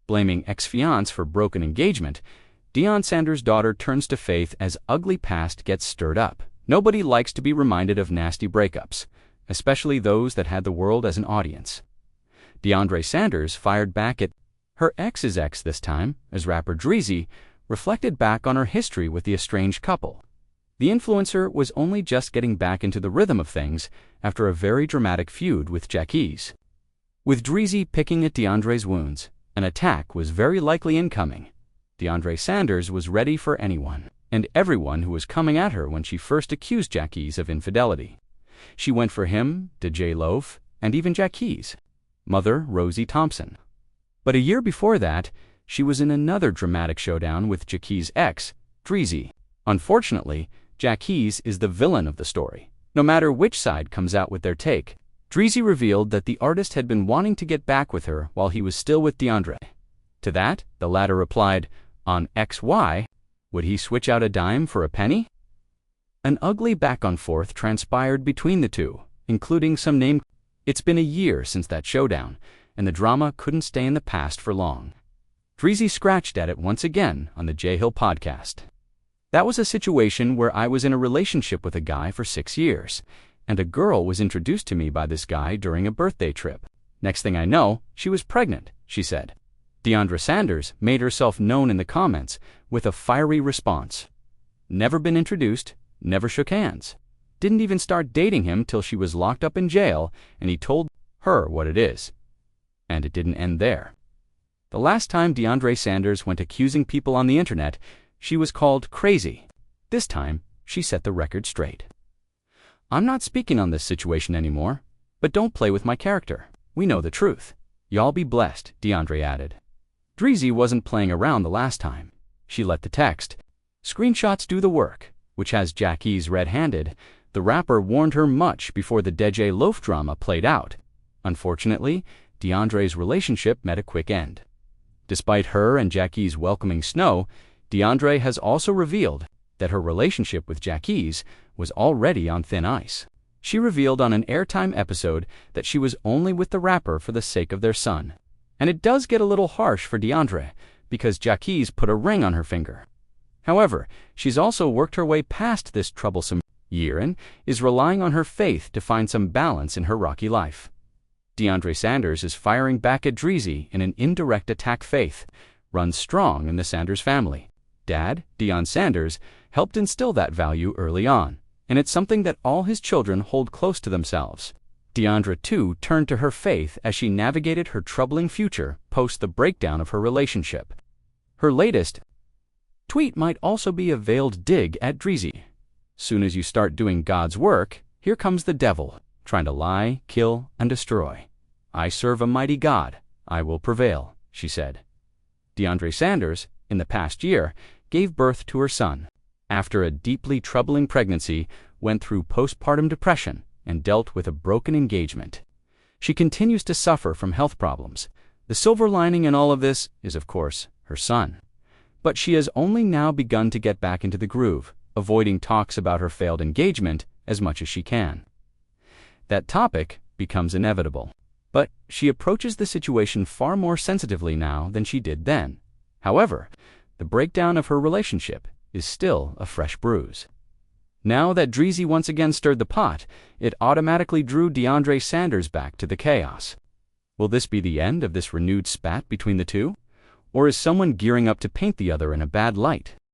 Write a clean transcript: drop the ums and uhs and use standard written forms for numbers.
Blaming ex-fiancé for broken engagement, Deion Sanders' daughter turns to Faith as ugly past gets stirred up. Nobody likes to be reminded of nasty breakups, especially those that had the world as an audience. DeAndre Sanders fired back at her ex's ex this time, as rapper Dreezy reflected back on her history with the estranged couple. The influencer was only just getting back into the rhythm of things after a very dramatic feud with Jacquees. With Dreezy picking at DeAndre's wounds, an attack was very likely incoming. DeAndre Sanders was ready for anyone and everyone who was coming at her when she first accused Jacquees of infidelity. She went for him, DJ Loaf, and even Jacquees' mother, Rosie Thompson. But a year before that, she was in another dramatic showdown with Jacquees' ex, Dreezy. Unfortunately, Jacquees is the villain of the story. No matter which side comes out with their take, Dreezy revealed that the artist had been wanting to get back with her while he was still with DeAndre. To that, the latter replied, on XY, would he switch out a dime for a penny? An ugly back-and-forth transpired between the two, including some name. It's been a year since that showdown, and the drama couldn't stay in the past for long. Dreezy scratched at it once again on the J Hill podcast. That was a situation where I was in a relationship with a guy for 6 years, and a girl was introduced to me by this guy during a birthday trip. Next thing I know, she was pregnant, she said. Deandra Sanders made herself known in the comments with a fiery response. Never been introduced, never shook hands. Didn't even start dating him till she was locked up in jail and he told her what it is. And it didn't end there. The last time DeAndre Sanders went accusing people on the internet, she was called crazy. This time, she set the record straight. I'm not speaking on this situation anymore, but don't play with my character. We know the truth. Y'all be blessed, DeAndre added. Dreezy wasn't playing around the last time. She let the text screenshots do the work, which has Jacquees red-handed. The rapper warned her much before the DJ Loaf drama played out. Unfortunately, DeAndre's relationship met a quick end. Despite her and Jacquees welcoming snow, DeAndre has also revealed that her relationship with Jacquees was already on thin ice. She revealed on an airtime episode that she was only with the rapper for the sake of their son. And it does get a little harsh for DeAndre because Jacquees put a ring on her finger. However, she's also worked her way past this troublesome year and is relying on her faith to find some balance in her rocky life. DeAndre Sanders is firing back at Dreezy in an indirect attack. Faith runs strong in the Sanders family. Dad, Deion Sanders, helped instill that value early on, and it's something that all his children hold close to themselves. Deandra, too, turned to her faith as she navigated her troubling future post the breakdown of her relationship. Her latest tweet might also be a veiled dig at Dreezy. Soon as you start doing God's work, here comes the devil, trying to lie, kill, and destroy. I serve a mighty God. I will prevail, she said. DeAndre Sanders, in the past year, gave birth to her son. After a deeply troubling pregnancy, went through postpartum depression, and dealt with a broken engagement. She continues to suffer from health problems. The silver lining in all of this is, of course, her son. But she has only now begun to get back into the groove, avoiding talks about her failed engagement as much as she can. That topic becomes inevitable. But she approaches the situation far more sensitively now than she did then. However, the breakdown of her relationship is still a fresh bruise. Now that Dreezy once again stirred the pot, it automatically drew DeAndre Sanders back to the chaos. Will this be the end of this renewed spat between the two? Or is someone gearing up to paint the other in a bad light?